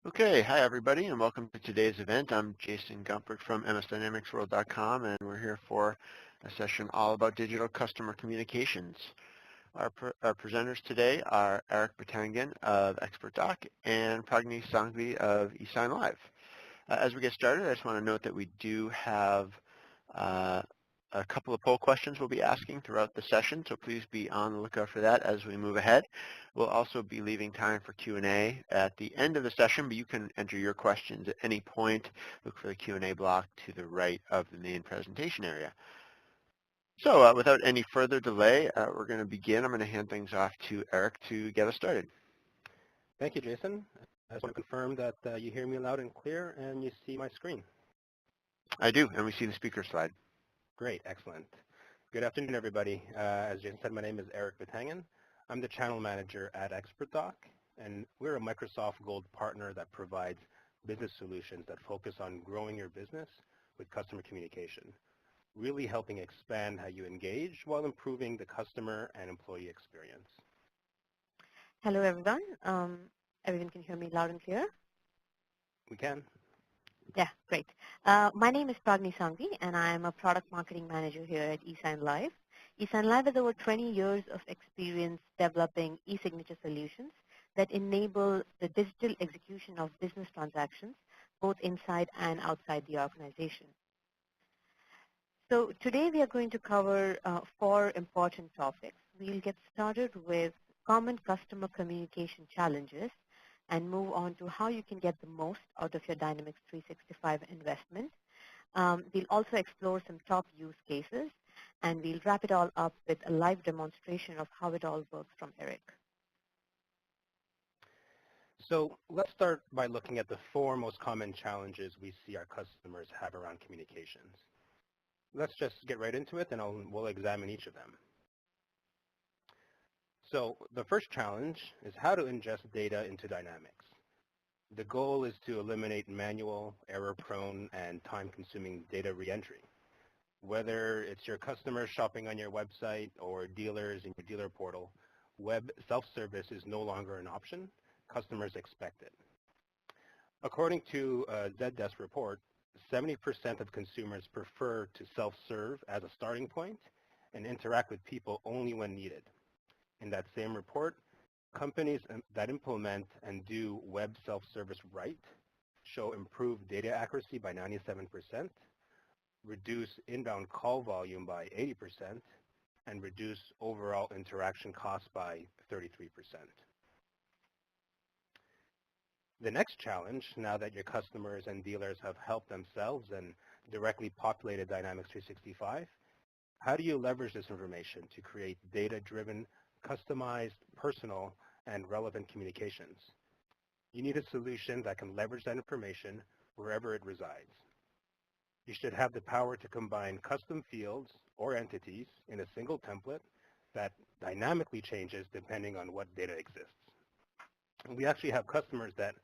Okay, hi everybody, and welcome to today's event. I'm Jason Gumpert from MSDynamicsWorld.com, and we're here for a session all about digital customer communications. Our presenters today are Eric Batangan of ExpertDoc and Pragni Sanghvi of eSignLive. As we get started, I just want to note that we do have uh, a couple of poll questions we'll be asking throughout the session, so please be on the lookout for that as we move ahead. We'll also be leaving time for Q&A at the end of the session, but you can enter your questions at any point. Look for the Q&A block to the right of the main presentation area. So without any further delay, we're going to begin. I'm going to hand things off to Eric to get us started. Thank you, Jason. I just want to confirm that you hear me loud and clear and you see my screen. I do, and we see the speaker slide. Great, excellent. Good afternoon, everybody. As Jason said, my name is Eric Batangan. I'm the channel manager at ExpertDoc, and we're a Microsoft Gold partner that provides business solutions that focus on growing your business with customer communication, really helping expand how you engage while improving the customer and employee experience. Hello, everyone. Everyone can hear me loud and clear? We can. Yeah, great. My name is Pragni Sanghvi, and I am a product marketing manager here at eSignLive. eSignLive has over 20 years of experience developing e-signature solutions that enable the digital execution of business transactions, both inside and outside the organization. So today we are going to cover 4 important topics. We'll get started with common customer communication challenges and move on to how you can get the most out of your Dynamics 365 investment. We'll also explore some top use cases, and we'll wrap it all up with a live demonstration of how it all works from Eric. So let's start by looking at the 4 most common challenges we see our customers have around communications. Let's just get right into it, and we'll examine each of them. So the first challenge is how to ingest data into Dynamics. The goal is to eliminate manual, error-prone, and time-consuming data reentry. Whether it's your customers shopping on your website or dealers in your dealer portal, web self-service is no longer an option. Customers expect it. According to a Zdesk report, 70% of consumers prefer to self-serve as a starting point and interact with people only when needed. In that same report, companies that implement and do web self-service right show improved data accuracy by 97%, reduce inbound call volume by 80%, and reduce overall interaction costs by 33%. The next challenge, now that your customers and dealers have helped themselves and directly populated Dynamics 365, how do you leverage this information to create data-driven, customized, personal, and relevant communications? You need a solution that can leverage that information wherever it resides. You should have the power to combine custom fields or entities in a single template that dynamically changes depending on what data exists. And we actually have customers that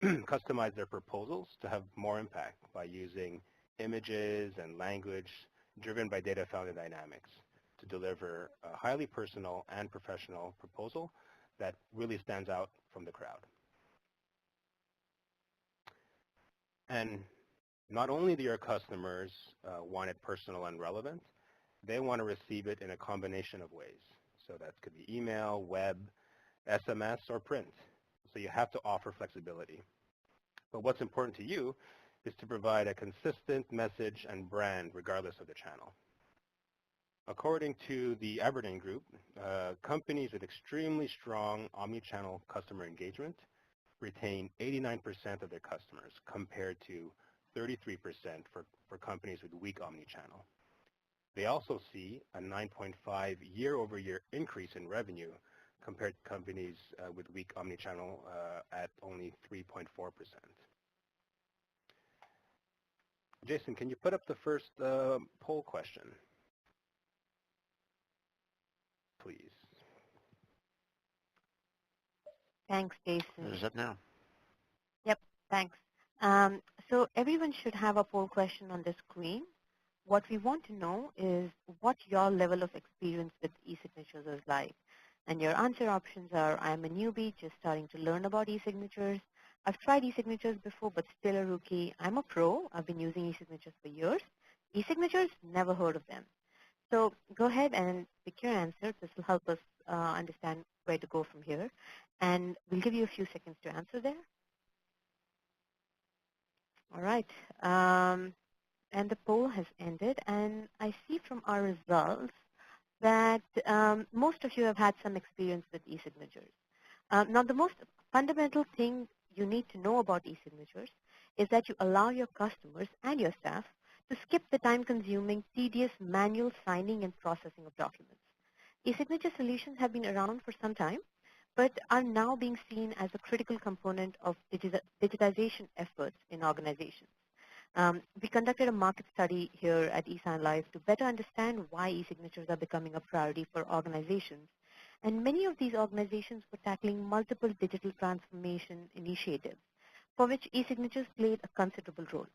customize their proposals to have more impact by using images and language driven by data found in Dynamics to deliver a highly personal and professional proposal that really stands out from the crowd. And not only do your customers want it personal and relevant, they want to receive it in a combination of ways. So that could be email, web, SMS, or print. So you have to offer flexibility. But what's important to you is to provide a consistent message and brand regardless of the channel. According to the Aberdeen Group, companies with extremely strong omni-channel customer engagement retain 89% of their customers compared to 33% for companies with weak omni-channel. They also see a 9.5 year-over-year increase in revenue compared to companies with weak omnichannel at only 3.4%. Jason, can you put up the first poll question, please? Thanks, Jason. What is up now? Yep, thanks. So everyone should have a poll question on the screen. What we want to know is what your level of experience with e-signatures is like. And your answer options are, I'm a newbie just starting to learn about e-signatures. I've tried eSignatures before, but still a rookie. I'm a pro. I've been using eSignatures for years. eSignatures, never heard of them. So go ahead and pick your answer. This will help us understand where to go from here. And we'll give you a few seconds to answer there. All right. And the poll has ended. And I see from our results that most of you have had some experience with eSignatures. Now, the most fundamental thing you need to know about eSignatures is that you allow your customers and your staff to skip the time-consuming, tedious manual signing and processing of documents. eSignature solutions have been around for some time, but are now being seen as a critical component of digitization efforts in organizations. We conducted a market study here at eSignLive to better understand why e-signatures are becoming a priority for organizations. And many of these organizations were tackling multiple digital transformation initiatives for which e-signatures played a considerable role.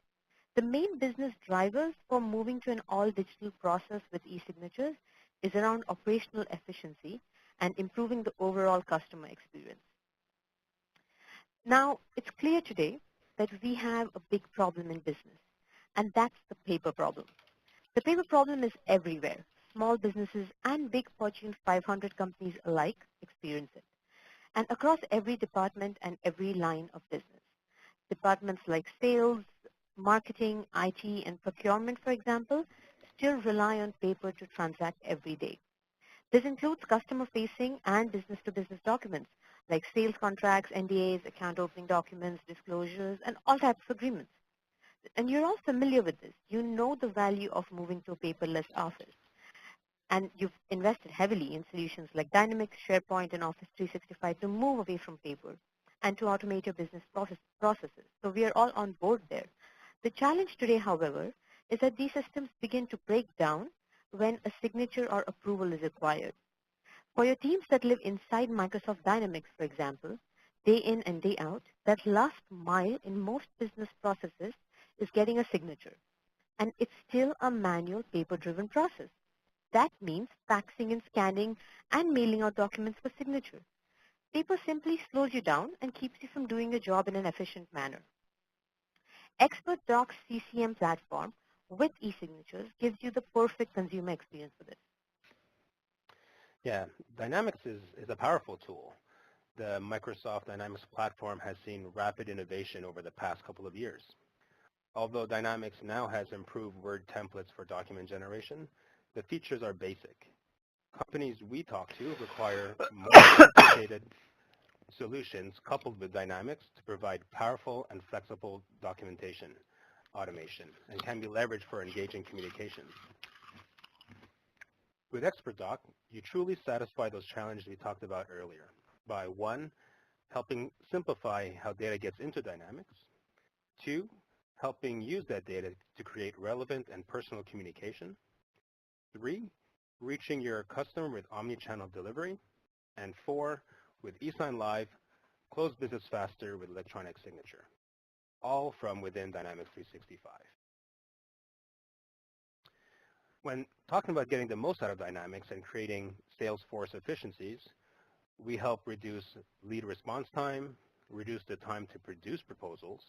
The main business drivers for moving to an all-digital process with e-signatures is around operational efficiency and improving the overall customer experience. Now, it's clear today that we have a big problem in business, and that's the paper problem. The paper problem is everywhere. Small businesses and big Fortune 500 companies alike experience it, and across every department and every line of business. Departments like sales, marketing, IT, and procurement, for example, still rely on paper to transact every day. This includes customer-facing and business-to-business documents like sales contracts, NDAs, account opening documents, disclosures, and all types of agreements. And you're all familiar with this. You know the value of moving to a paperless office. And you've invested heavily in solutions like Dynamics, SharePoint, and Office 365 to move away from paper and to automate your business processes. So we are all on board there. The challenge today, however, is that these systems begin to break down when a signature or approval is required. For your teams that live inside Microsoft Dynamics, for example, day in and day out, that last mile in most business processes is getting a signature. And it's still a manual, paper-driven process. That means faxing and scanning and mailing out documents for signature. Paper simply slows you down and keeps you from doing your job in an efficient manner. ExpertDoc's CCM platform with eSignatures gives you the perfect consumer experience for this. Yeah, Dynamics is a powerful tool. The Microsoft Dynamics platform has seen rapid innovation over the past couple of years. Although Dynamics now has improved Word templates for document generation, the features are basic. Companies we talk to require more sophisticated solutions coupled with Dynamics to provide powerful and flexible documentation automation and can be leveraged for engaging communication. With ExpertDoc, you truly satisfy those challenges we talked about earlier by 1, helping simplify how data gets into Dynamics, 2, helping use that data to create relevant and personal communication, 3, reaching your customer with omni-channel delivery, and 4, with eSignLive, close business faster with electronic signature, all from within Dynamics 365. When talking about getting the most out of Dynamics and creating Salesforce efficiencies, we help reduce lead response time, reduce the time to produce proposals,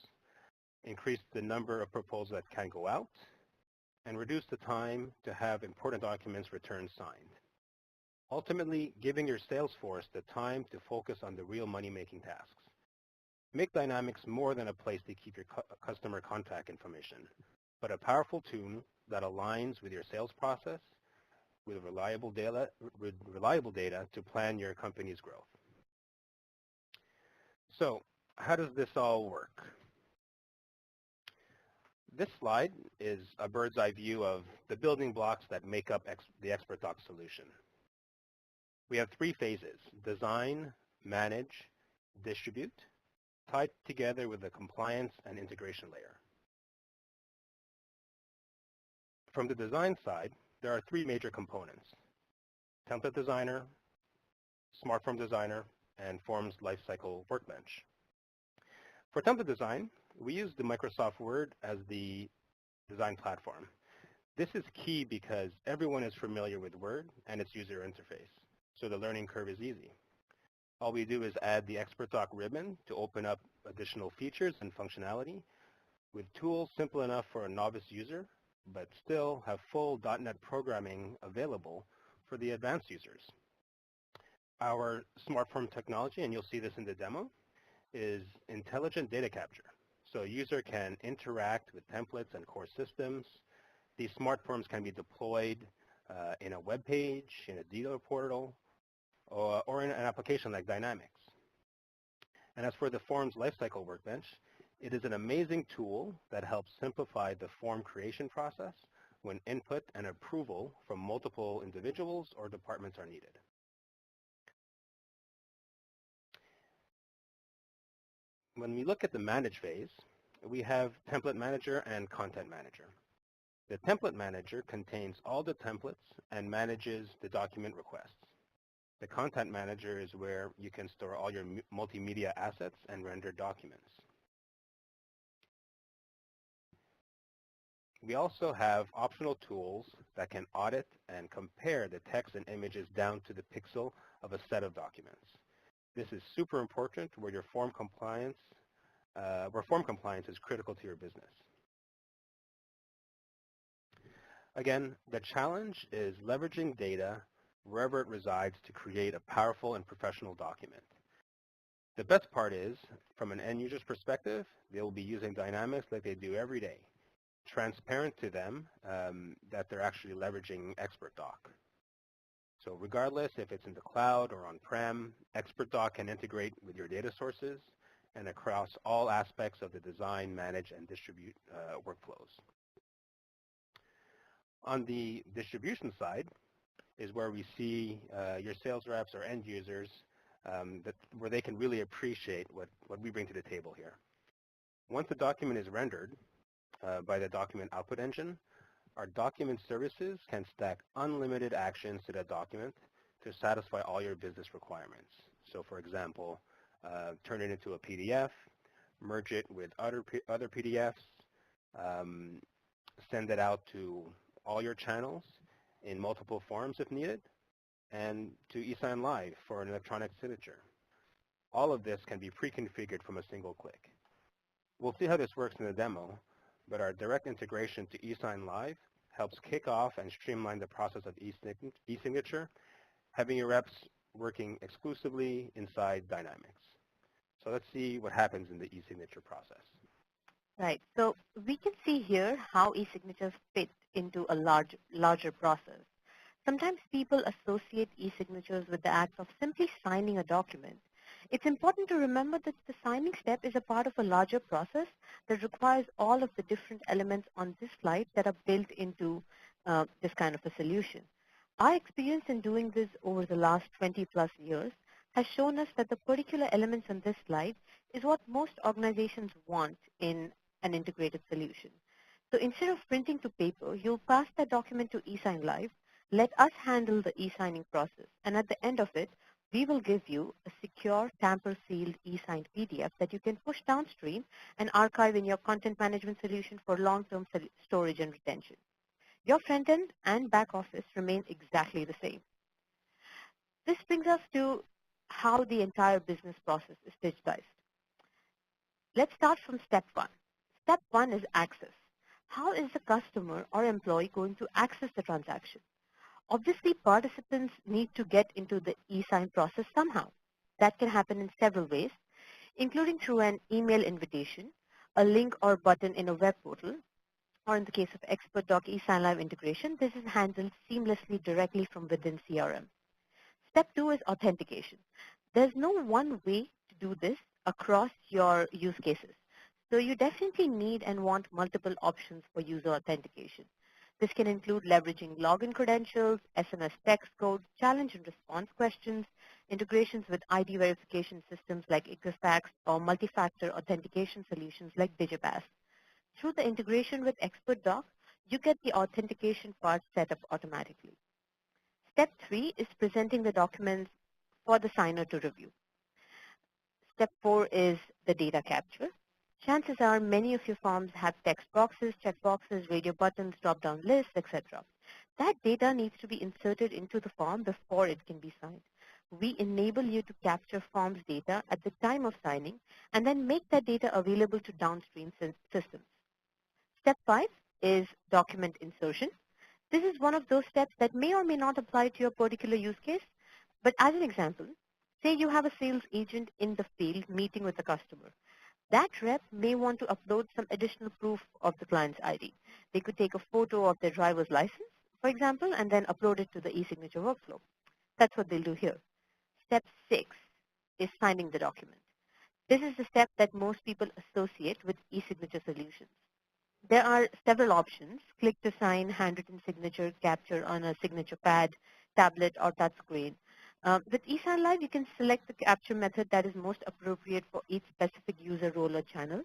increase the number of proposals that can go out, and reduce the time to have important documents returned signed. Ultimately, giving your sales force the time to focus on the real money-making tasks. Make Dynamics more than a place to keep your customer contact information, but a powerful tool that aligns with your sales process with reliable data to plan your company's growth. So how does this all work? This slide is a bird's eye view of the building blocks that make up the ExpertDoc solution. We have 3 phases: design, manage, distribute, tied together with a compliance and integration layer. From the design side, there are 3 major components: template designer, smart form designer, and forms lifecycle workbench. For template design, we use the Microsoft Word as the design platform. This is key because everyone is familiar with Word and its user interface, so the learning curve is easy. All we do is add the ExpertDoc ribbon to open up additional features and functionality with tools simple enough for a novice user, but still have full .NET programming available for the advanced users. Our smart form technology, and you'll see this in the demo, is intelligent data capture. So a user can interact with templates and core systems. These smart forms can be deployed in a web page, in a dealer portal, or in an application like Dynamics. And as for the Forms Lifecycle Workbench, it is an amazing tool that helps simplify the form creation process when input and approval from multiple individuals or departments are needed. When we look at the Manage phase, we have Template Manager and Content Manager. The Template Manager contains all the templates and manages the document requests. The Content Manager is where you can store all your multimedia assets and render documents. We also have optional tools that can audit and compare the text and images down to the pixel of a set of documents. This is super important where form compliance is critical to your business. Again, the challenge is leveraging data wherever it resides to create a powerful and professional document. The best part is, from an end user's perspective, they will be using Dynamics like they do every day, transparent to them that they're actually leveraging ExpertDoc. So regardless if it's in the cloud or on-prem, ExpertDoc can integrate with your data sources and across all aspects of the design, manage, and distribute workflows. On the distribution side is where we see your sales reps or end users where they can really appreciate what we bring to the table here. Once the document is rendered by the document output engine, our document services can stack unlimited actions to that document to satisfy all your business requirements. So for example, turn it into a PDF, merge it with other PDFs, send it out to all your channels in multiple forms if needed, and to eSign Live for an electronic signature. All of this can be pre-configured from a single click. We'll see how this works in the demo, but our direct integration to eSign Live helps kick off and streamline the process of eSignature, having your reps working exclusively inside Dynamics. So let's see what happens in the eSignature process. Right. So we can see here how eSignatures fit into a larger process. Sometimes people associate eSignatures with the act of simply signing a document. It's important to remember that the signing step is a part of a larger process that requires all of the different elements on this slide that are built into this kind of a solution. Our experience in doing this over the last 20 plus years has shown us that the particular elements on this slide is what most organizations want in an integrated solution. So instead of printing to paper, you'll pass that document to eSign Live, let us handle the e-signing process, and at the end of it, we will give you a secure, tamper-sealed e-signed PDF that you can push downstream and archive in your content management solution for long-term storage and retention. Your front end and back office remain exactly the same. This brings us to how the entire business process is digitized. Let's start from step one. Step one is access. How is the customer or employee going to access the transaction? Obviously, participants need to get into the e-sign process somehow. That can happen in several ways, including through an email invitation, a link or button in a web portal, or in the case of ExpertDoc eSign Live integration, this is handled seamlessly directly from within CRM. Step two is authentication. There's no one way to do this across your use cases. So you definitely need and want multiple options for user authentication. This can include leveraging login credentials, SMS text code, challenge and response questions, integrations with ID verification systems like Ingest or multi-factor authentication solutions like DigiPass. Through the integration with ExpertDoc, you get the authentication part set up automatically. Step three is presenting the documents for the signer to review. Step four is the data capture. Chances are many of your forms have text boxes, checkboxes, radio buttons, drop-down lists, etc. That data needs to be inserted into the form before it can be signed. we enable you to capture forms data at the time of signing and then make that data available to downstream systems. Step 5 is document insertion. This is one of those steps that may or may not apply to your particular use case. But as an example, say you have a sales agent in the field meeting with a customer. That rep may want to upload some additional proof of the client's ID. They could take a photo of their driver's license, for example, and then upload it to the e-signature workflow. That's what they'll do here. Step 6 is signing the document. This is the step that most people associate with e-signature solutions. There are several options: click to sign, handwritten signature, capture on a signature pad, tablet, or touchscreen. With eSign Live, you can select the capture method that is most appropriate for each specific user role or channel.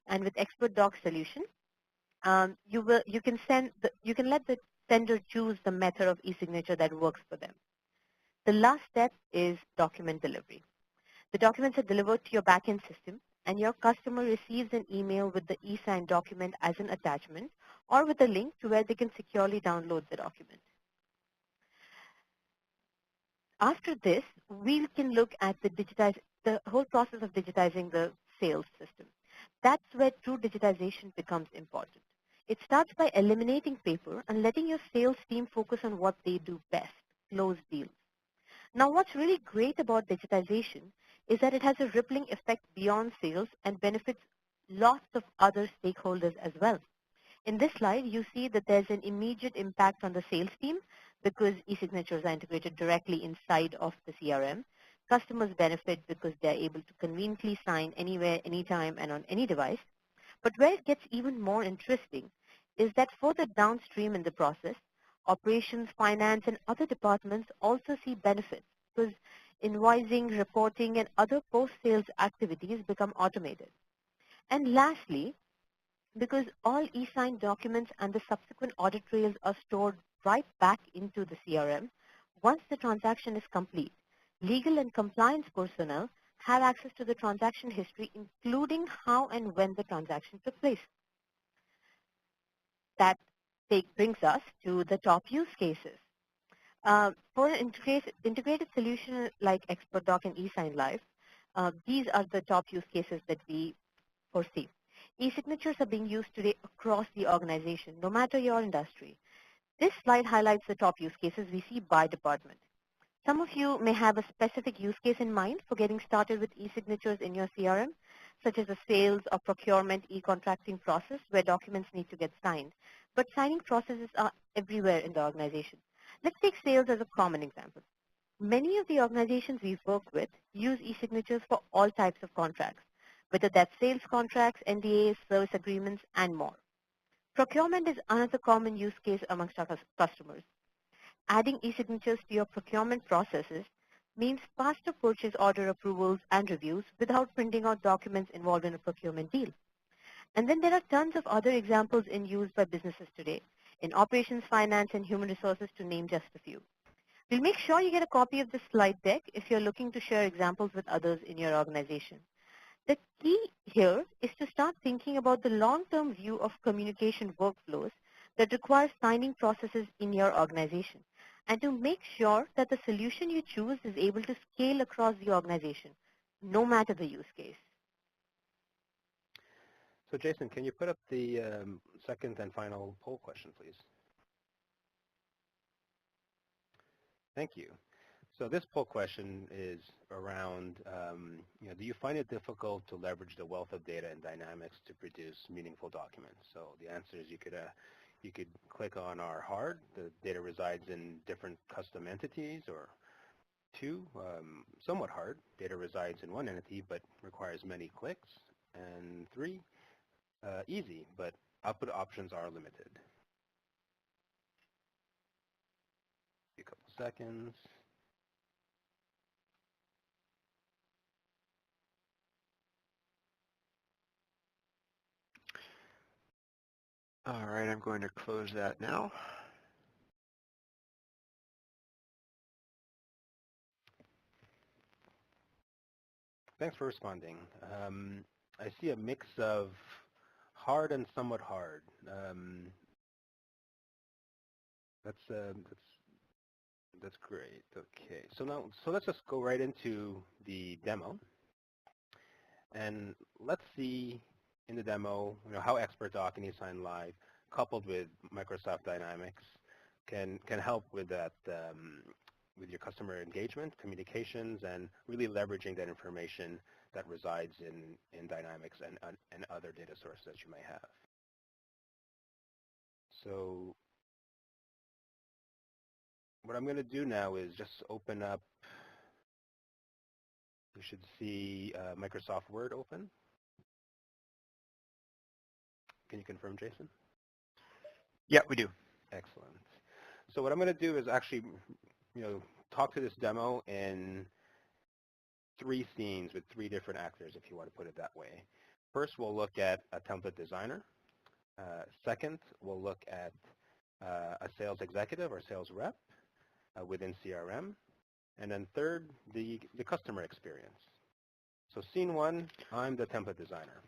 And with ExpertDoc solution, you can let the sender choose the method of e-signature that works for them. The last step is document delivery. The documents are delivered to your backend system, and your customer receives an email with the e-sign document as an attachment or with a link to where they can securely download the document. After this, we can look at the whole process of digitizing the sales system. That's where true digitization becomes important. It starts by eliminating paper and letting your sales team focus on what they do best: close deals. Now, what's really great about digitization is that it has a rippling effect beyond sales and benefits lots of other stakeholders as well. In this slide, you see that there's an immediate impact on the sales team because e-signatures are integrated directly inside of the CRM. Customers benefit because they're able to conveniently sign anywhere, anytime, and on any device. But where it gets even more interesting is that further downstream in the process, operations, finance, and other departments also see benefits because invoicing, reporting, and other post-sales activities become automated. And lastly, because all e-sign documents and the subsequent audit trails are stored right back into the CRM, once the transaction is complete, legal and compliance personnel have access to the transaction history, including how and when the transaction took place. That brings us to the top use cases. For an integrated solution like ExpertDoc and eSign Live, these are the top use cases that we foresee. E-signatures are being used today across the organization, no matter your industry. This slide highlights the top use cases we see by department. Some of you may have a specific use case in mind for getting started with e-signatures in your CRM, such as a sales or procurement e-contracting process where documents need to get signed. But signing processes are everywhere in the organization. Let's take sales as a common example. Many of the organizations we work with use e-signatures for all types of contracts, whether that's sales contracts, NDAs, service agreements, and more. Procurement is another common use case amongst our customers. Adding e-signatures to your procurement processes means faster purchase order approvals and reviews without printing out documents involved in a procurement deal. And then there are tons of other examples in use by businesses today, in operations, finance, and human resources, to name just a few. We'll make sure you get a copy of this slide deck if you're looking to share examples with others in your organization. The key here is to start thinking about the long-term view of communication workflows that require signing processes in your organization, and to make sure that the solution you choose is able to scale across the organization, no matter the use case. So Jason, can you put up the second and final poll question, please? Thank you. So this poll question is around, do you find it difficult to leverage the wealth of data and dynamics to produce meaningful documents? So the answer is you could click on our hard. The data resides in different custom entities, or 2, somewhat hard. Data resides in one entity but requires many clicks. And 3, easy, but output options are limited. A couple seconds. All right, I'm going to close that now. Thanks for responding. I see a mix of hard and somewhat hard. That's That's great. Okay, so let's just go right into the demo, and let's see in the demo, how ExpertDoc and eSign Live, coupled with Microsoft Dynamics, can help with that, with your customer engagement, communications, and really leveraging that information that resides in Dynamics and other data sources that you may have. So what I'm going to do now is just open up. You should see Microsoft Word open. Can you confirm, Jason? Yeah, we do. Excellent. So what I'm going to do is actually, talk to this demo in 3 scenes with 3 different actors, if you want to put it that way. First, we'll look at a template designer. Second, we'll look at a sales executive or sales rep within CRM. And then third, the customer experience. So scene 1, I'm the template designer.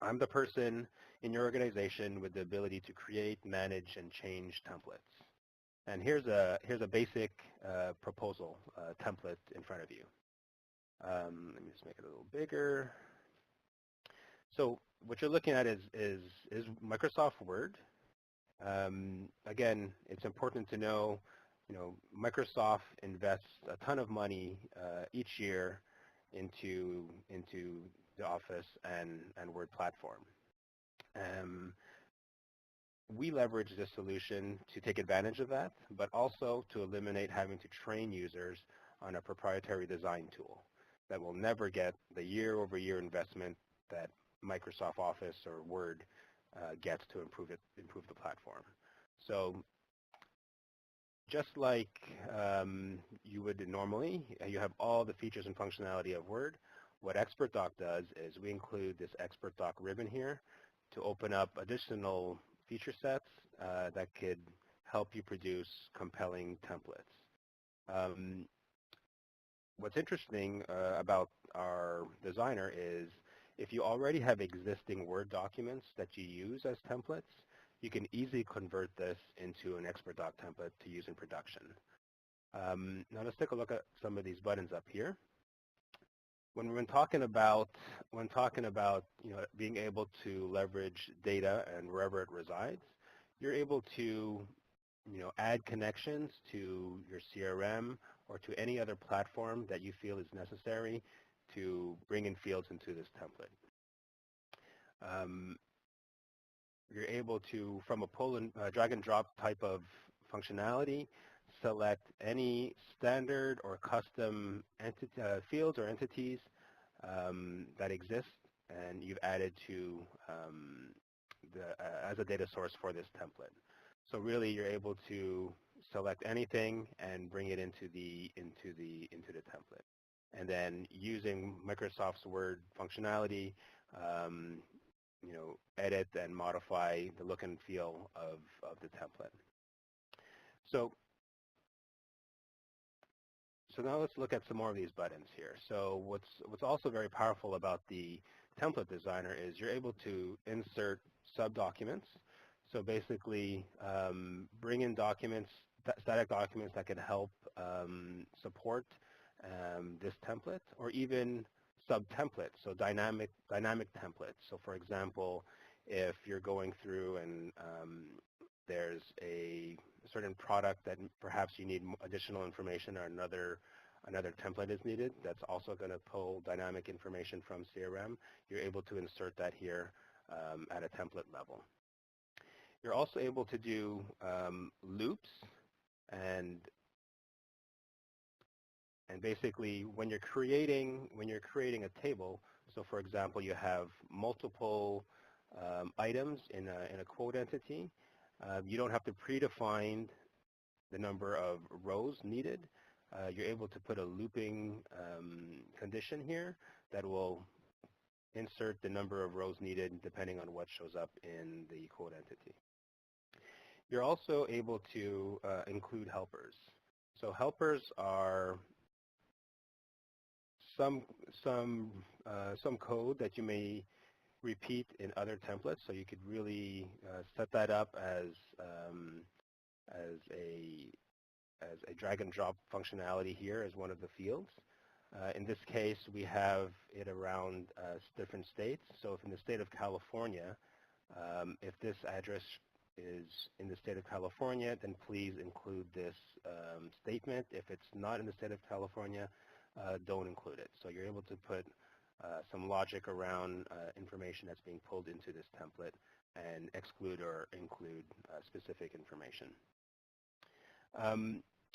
I'm the person in your organization with the ability to create, manage, and change templates. And here's a basic proposal template in front of you. Let me just make it a little bigger. So what you're looking at is Microsoft Word. Again, it's important to know, Microsoft invests a ton of money each year into the Office and Word platform. We leverage this solution to take advantage of that, but also to eliminate having to train users on a proprietary design tool that will never get the year-over-year investment that Microsoft Office or Word gets to improve the platform. So just like you would normally, you have all the features and functionality of Word. What ExpertDoc does is we include this ExpertDoc ribbon here to open up additional feature sets that could help you produce compelling templates. What's interesting about our designer is if you already have existing Word documents that you use as templates, you can easily convert this into an ExpertDoc template to use in production. Now let's take a look at some of these buttons up here. When talking about being able to leverage data and wherever it resides, you're able to add connections to your CRM or to any other platform that you feel is necessary to bring in fields into this template. You're able to, from a pull and drag and drop type of functionality, select any standard or custom fields or entities that exist, and you've added to as a data source for this template. So really, you're able to select anything and bring it into the template, and then using Microsoft's Word functionality, edit and modify the look and feel of the template. So now let's look at some more of these buttons here. So what's also very powerful about the template designer is you're able to insert sub-documents. So basically bring in documents, static documents that can help support this template, or even sub-templates, so dynamic templates. So for example, if you're going through and there's a certain product that perhaps you need additional information, or another template is needed that's also going to pull dynamic information from CRM, you're able to insert that here at a template level. You're also able to do loops, and basically when you're creating a table, so for example you have multiple items in a quote entity, you don't have to predefine the number of rows needed. You're able to put a looping condition here that will insert the number of rows needed depending on what shows up in the quote entity. You're also able to include helpers. So helpers are some code that you may repeat in other templates, so you could really set that up as as a drag and drop functionality here as one of the fields. In this case, we have it around different states. So if in the state of California, if this address is in the state of California, then please include this statement. If it's not in the state of California, don't include it. So you're able to put some logic around information that's being pulled into this template and exclude or include specific information.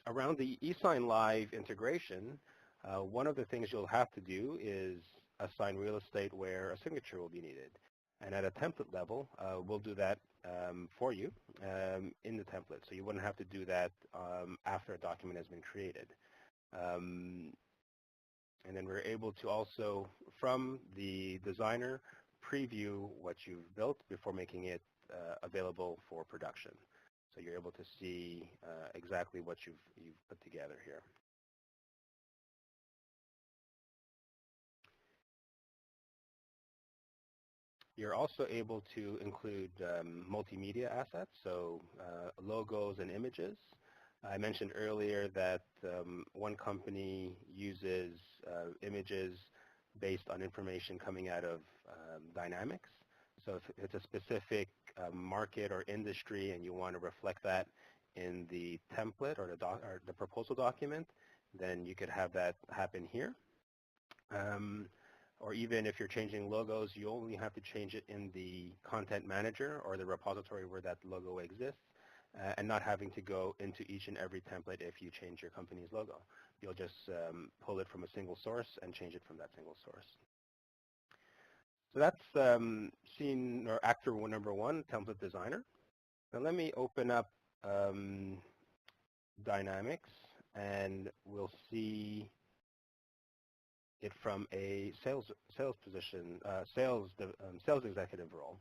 Around the eSign Live integration, one of the things you'll have to do is assign real estate where a signature will be needed. And at a template level, we'll do that for you in the template. So you wouldn't have to do that after a document has been created. And then we're able to also, from the designer, preview what you've built before making it available for production. So you're able to see exactly what you've put together here. You're also able to include multimedia assets, so logos and images. I mentioned earlier that one company uses images based on information coming out of Dynamics. So if it's a specific market or industry and you want to reflect that in the template or the proposal document, then you could have that happen here. Or even if you're changing logos, you only have to change it in the content manager or the repository where that logo exists, and not having to go into each and every template if you change your company's logo. You'll just pull it from a single source and change it from that single source. So that's scene or actor number one, template designer. Now let me open up Dynamics, and we'll see it from a sales position, sales executive role.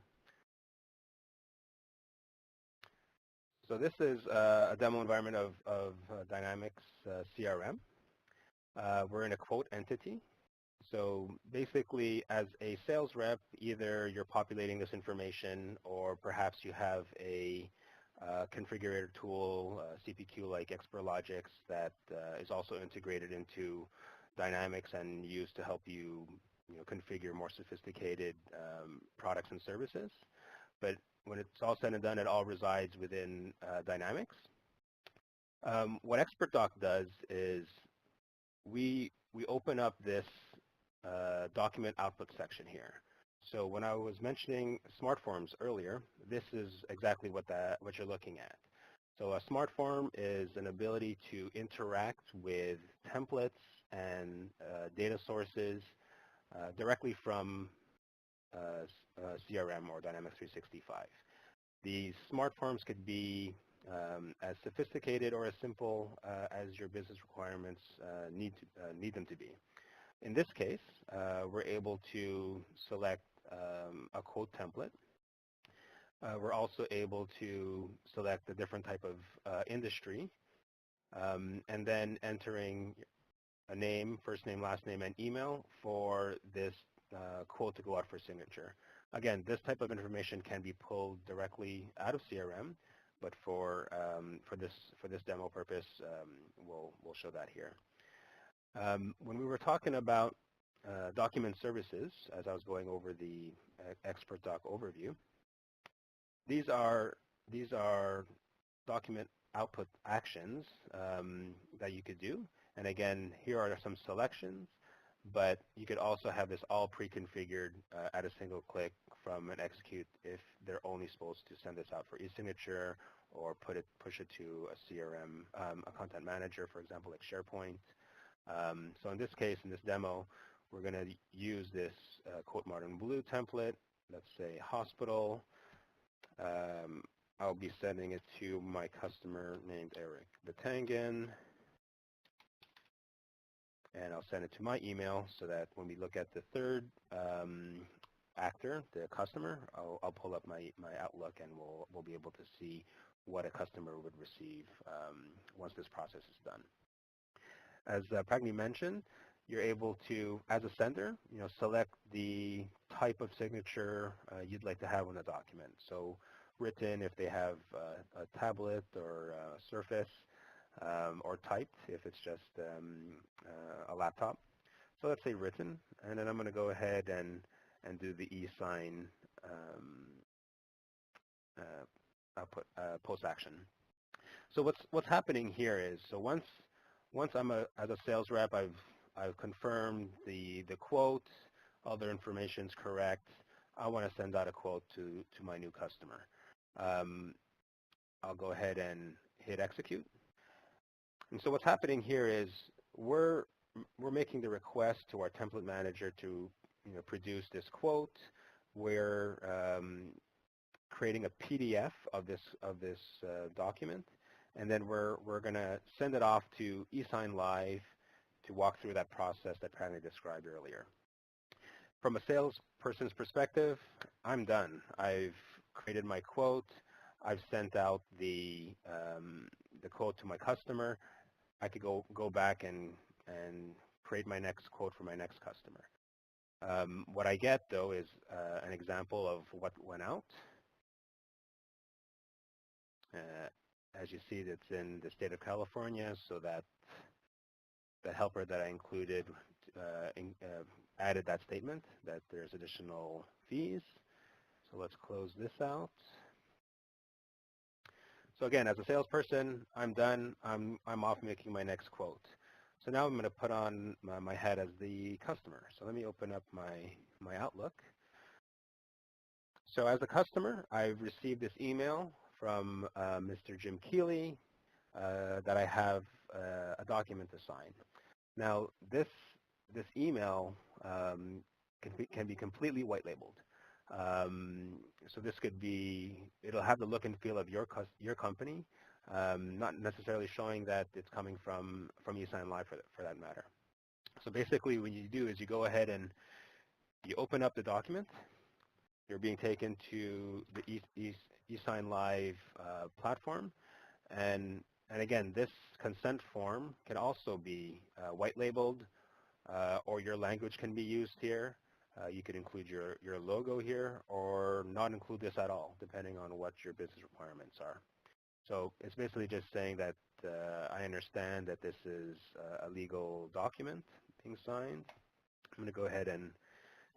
So this is a demo environment of Dynamics CRM. We're in a quote entity. So basically, as a sales rep, either you're populating this information or perhaps you have a configurator tool, CPQ like ExpertDoc that is also integrated into Dynamics and used to help you, configure more sophisticated products and services. But when it's all said and done, it all resides within Dynamics. What ExpertDoc does is we open up this document output section here. So when I was mentioning smart forms earlier, this is exactly what you're looking at. So a smart form is an ability to interact with templates and data sources directly from CRM or Dynamics 365. These smart forms could be as sophisticated or as simple as your business requirements need them to be. In this case, we're able to select a quote template. We're also able to select a different type of industry, and then entering a name, first name, last name, and email for this quote to go out for signature. Again, this type of information can be pulled directly out of CRM, but for this demo purpose, we'll show that here. When we were talking about document services, as I was going over the ExpertDoc overview, these are document output actions that you could do. And again, here are some selections, but you could also have this all pre-configured at a single click from an execute if they're only supposed to send this out for eSignature or push it to a CRM, a content manager, for example, like SharePoint. So in this case, in this demo, we're going to use this quote modern blue template. Let's say hospital. I'll be sending it to my customer named Eric Batangan. And I'll send it to my email so that when we look at the third actor, the customer, I'll pull up my Outlook and we'll be able to see what a customer would receive once this process is done. As Pragni mentioned, you're able to, as a sender, select the type of signature you'd like to have on a document. So written if they have a tablet or a Surface, or typed if it's just a laptop. So let's say written, and then I'm going to go ahead and do the e-sign output post action. So what's happening here is, so once I'm as a sales rep, I've confirmed the quote, all their information is correct. I want to send out a quote to my new customer. I'll go ahead and hit execute. And so what's happening here is we're making the request to our template manager to produce this quote. We're creating a PDF of this document, and then we're going to send it off to eSign Live to walk through that process that Pranay described earlier. From a salesperson's perspective, I'm done. I've created my quote. I've sent out the quote to my customer. I could go back and create my next quote for my next customer. What I get, though, is an example of what went out. As you see, it's in the state of California, so that the helper that I included added that statement that there's additional fees. So let's close this out. So again, as a salesperson, I'm done. I'm off making my next quote. So now I'm going to put on my hat as the customer. So let me open up my Outlook. So as a customer, I've received this email from Mr. Jim Keeley that I have a document to sign. Now this email can be completely white labeled. So this could be, it'll have the look and feel of your company, not necessarily showing that it's coming from eSign Live for that matter. So basically what you do is you go ahead and you open up the document. You're being taken to the eSign Live platform, and again, this consent form can also be white labeled, or your language can be used here. You could include your logo here or not include this at all, depending on what your business requirements are. So it's basically just saying that I understand that this is a legal document being signed. I'm going to go ahead and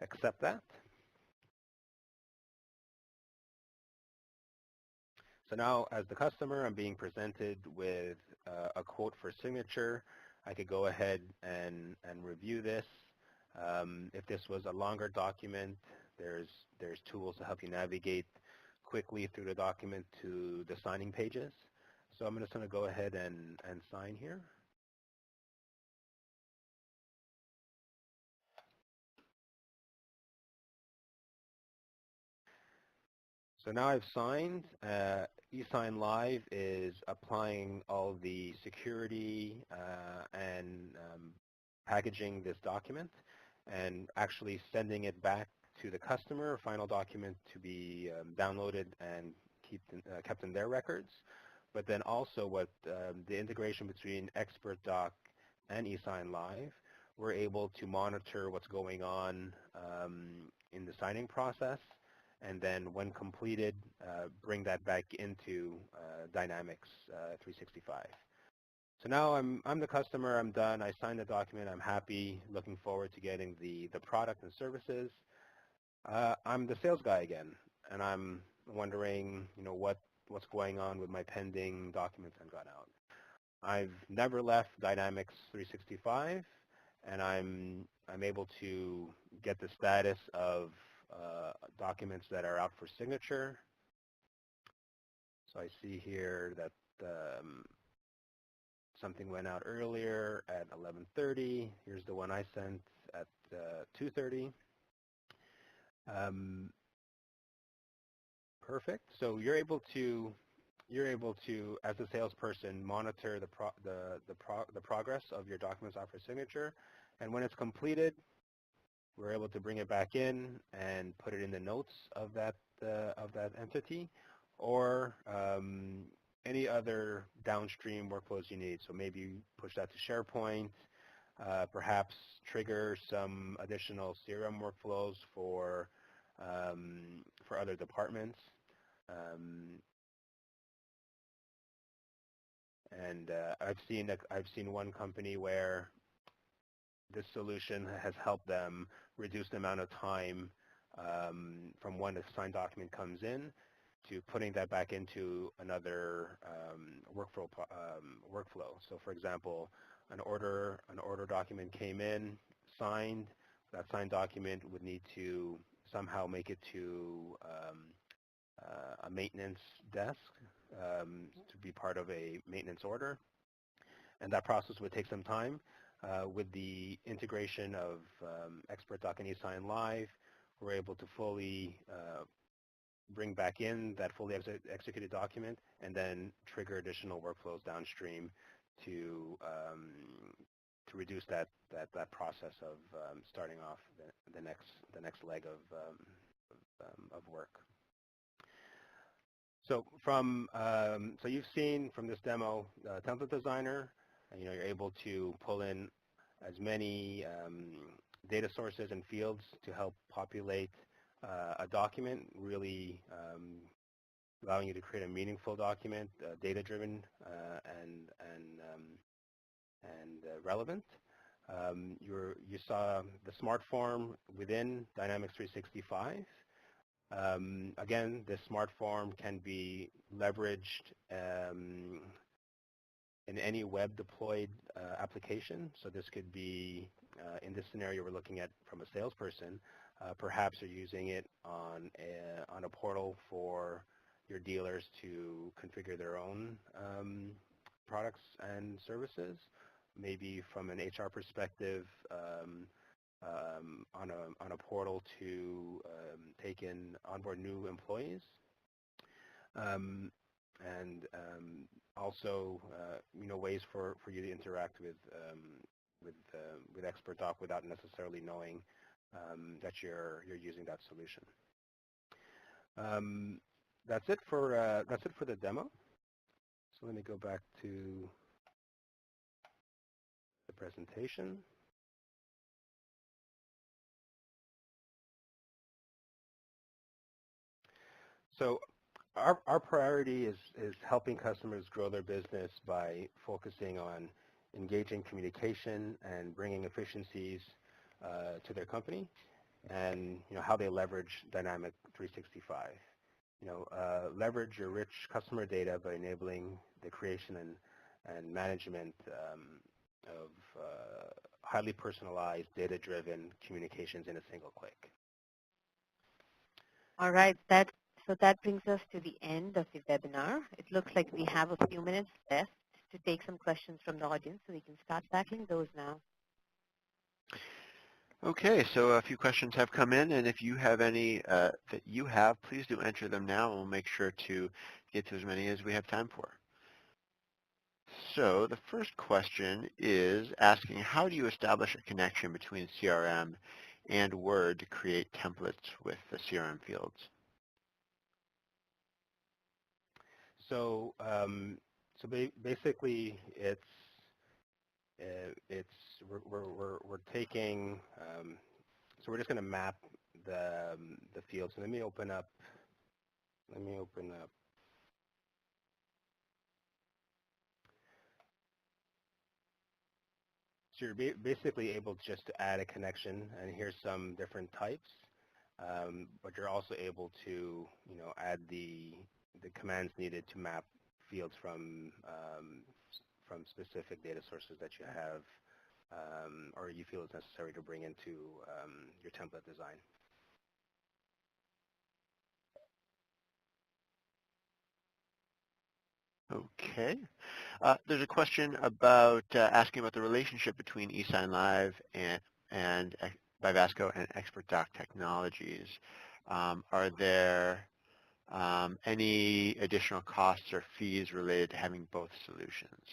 accept that. So now as the customer, I'm being presented with a quote for signature. I could go ahead and review this. If this was a longer document, there's tools to help you navigate quickly through the document to the signing pages. So I'm just going to go ahead and sign here. So now I've signed. eSign Live is applying all the security and packaging this document and actually sending it back to the customer, final document to be downloaded and kept in their records. But then also what the integration between ExpertDoc and eSign Live, we're able to monitor what's going on in the signing process, and then when completed, bring that back into Dynamics 365. So now I'm the customer, I'm done, I signed the document, I'm happy, looking forward to getting the product and services. I'm the sales guy again, and I'm wondering, what's going on with my pending documents that got out. I've never left Dynamics 365, and I'm able to get the status of documents that are out for signature. So I see here that something went out earlier at 11:30. Here's the one I sent at 2:30. Perfect. So you're able to, as a salesperson, monitor the progress of your documents out for signature, and when it's completed, we're able to bring it back in and put it in the notes of that entity, or any other downstream workflows you need. So maybe push that to SharePoint, perhaps trigger some additional CRM workflows for other departments. And I've seen one company where this solution has helped them reduce the amount of time from when a signed document comes in to putting that back into another workflow. So, for example, an order document came in, signed. That signed document would need to somehow make it to a maintenance desk to be part of a maintenance order, and that process would take some time. With the integration of ExpertDoc and eSign Live, we're able to fully bring back in that fully executed document and then trigger additional workflows downstream to reduce that process of starting off the next leg of work. So so you've seen from this demo Template Designer, and you're able to pull in as many data sources and fields to help populate a document, really allowing you to create a meaningful document, data-driven and relevant. You saw the smart form within Dynamics 365. Again, this smart form can be leveraged in any web deployed application. So this could be, in this scenario we're looking at from a salesperson, perhaps you're using it on a portal for your dealers to configure their own products and services. Maybe from an HR perspective, on a portal to onboard new employees, and also ways for you to interact with ExpertDoc without necessarily knowing that you're using that solution. That's it for the demo. So let me go back to the presentation. So our priority is helping customers grow their business by focusing on engaging communication and bringing efficiencies to their company, and how they leverage Dynamics 365. Leverage your rich customer data by enabling the creation and management of highly personalized, data-driven communications in a single click. All right, so that brings us to the end of the webinar. It looks like we have a few minutes left to take some questions from the audience, so we can start tackling those now. Okay, so a few questions have come in, and if you have any that you have, please do enter them now, and we'll make sure to get to as many as we have time for. So the first question is asking, how do you establish a connection between CRM and Word to create templates with the CRM fields? So basically, we're taking. So we're just going to map the fields. So let me open up. So you're basically able just to add a connection, and here's some different types. But you're also able to, add the commands needed to map fields from specific data sources that you have or you feel is necessary to bring into your template design. Okay. There's a question about asking about the relationship between eSign Live and Vivasco and ExpertDoc technologies. Are there any additional costs or fees related to having both solutions?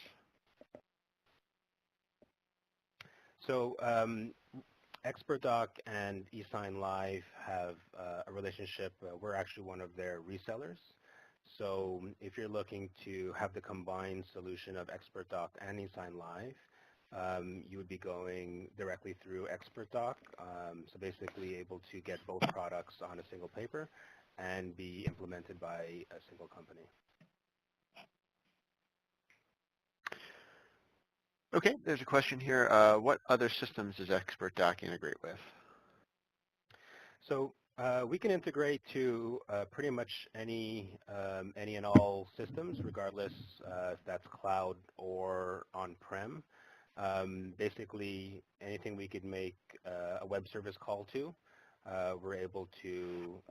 So ExpertDoc and eSign Live have a relationship. We're actually one of their resellers. So if you're looking to have the combined solution of ExpertDoc and eSign Live, you would be going directly through ExpertDoc, so basically able to get both products on a single paper and be implemented by a single company. Okay, there's a question here. What other systems does ExpertDoc integrate with? So we can integrate to pretty much any and all systems, regardless if that's cloud or on-prem. Basically, anything we could make a web service call to, we're able to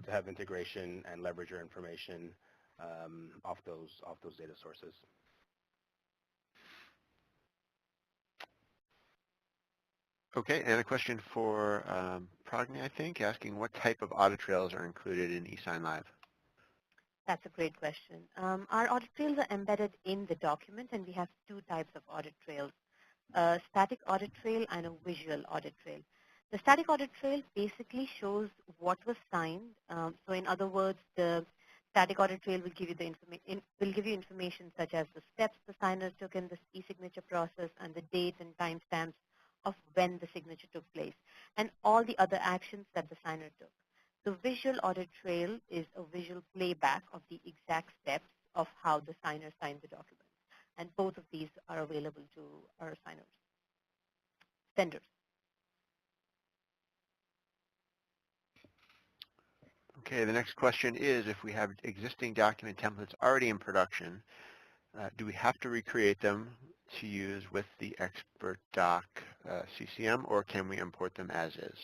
have integration and leverage our information off those data sources. Okay, and a question for Progny, I think, asking what type of audit trails are included in eSign Live? That's a great question. Our audit trails are embedded in the document, and we have two types of audit trails, a static audit trail and a visual audit trail. The static audit trail basically shows what was signed. So in other words, the static audit trail will give you information such as the steps the signer took in this e-signature process and the date and timestamps of when the signature took place, and all the other actions that the signer took. The visual audit trail is a visual playback of the exact steps of how the signer signed the document. And both of these are available to our senders. Okay, the next question is, if we have existing document templates already in production, do we have to recreate them to use with the ExpertDoc CCM, or can we import them as is?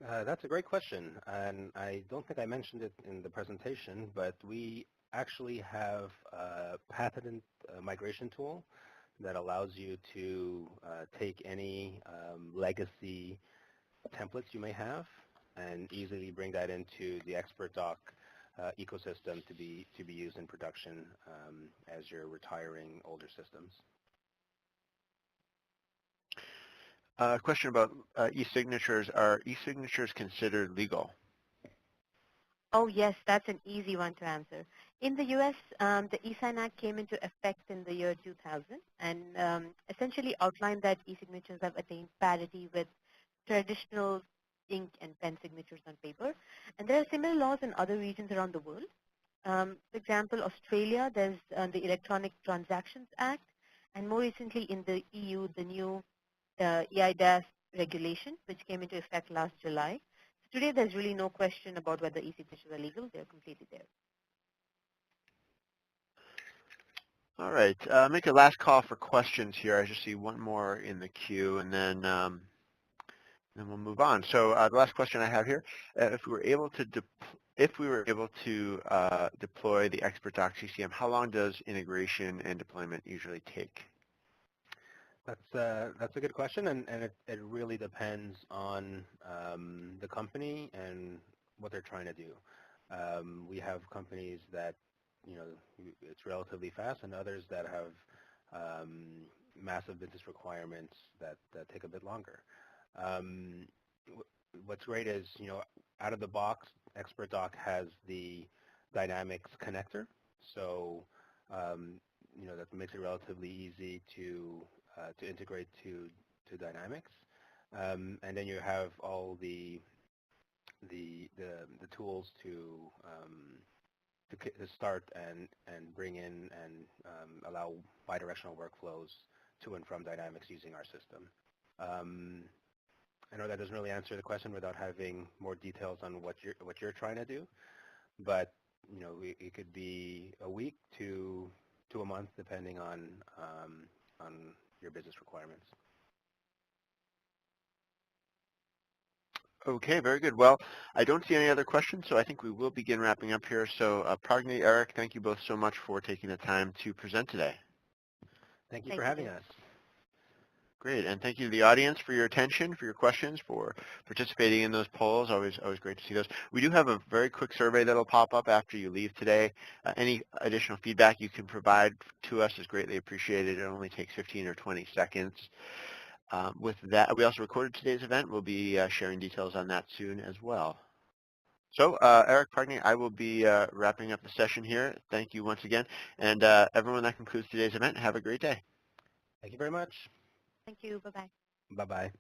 That's a great question, and I don't think I mentioned it in the presentation, but we actually have a patented migration tool that allows you to take any legacy templates you may have and easily bring that into the ExpertDoc ecosystem to be used in production as you're retiring older systems. A question about e-signatures. Are e-signatures considered legal? Oh, yes, that's an easy one to answer. In the U.S., the eSign Act came into effect in the year 2000 and essentially outlined that e-signatures have attained parity with traditional ink and pen signatures on paper. And there are similar laws in other regions around the world. For example, Australia, there's the Electronic Transactions Act, and more recently in the EU, the new EIDAS regulation, which came into effect last July. So today, there's really no question about whether e-signatures are legal. They're completely there. All right, make a last call for questions here. I just see one more in the queue, and then we'll move on. So the last question I have here: if we were able to deploy the ExpertDoc CCM, how long does integration and deployment usually take? That's a good question, and it really depends on the company and what they're trying to do. We have companies that, it's relatively fast, and others that have massive business requirements that take a bit longer. What's great is, out of the box, ExpertDoc has the Dynamics connector, so that makes it relatively easy to integrate to Dynamics, and then you have all the tools to start and bring in and allow bidirectional workflows to and from Dynamics using our system. I know that doesn't really answer the question without having more details on what you're trying to do, but it could be a week to a month depending on your business requirements. Okay, very good. Well, I don't see any other questions, so I think we will begin wrapping up here. So Progny, Eric, thank you both so much for taking the time to present today. Thank you for having us. Great, and thank you to the audience for your attention, for your questions, for participating in those polls. Always great to see those. We do have a very quick survey that will pop up after you leave today. Any additional feedback you can provide to us is greatly appreciated. It only takes 15 or 20 seconds. With that, we also recorded today's event. We'll be sharing details on that soon as well. So, Eric, Progny, I will be wrapping up the session here. Thank you once again. And everyone, that concludes today's event. Have a great day. Thank you very much. Thank you. Bye-bye. Bye-bye.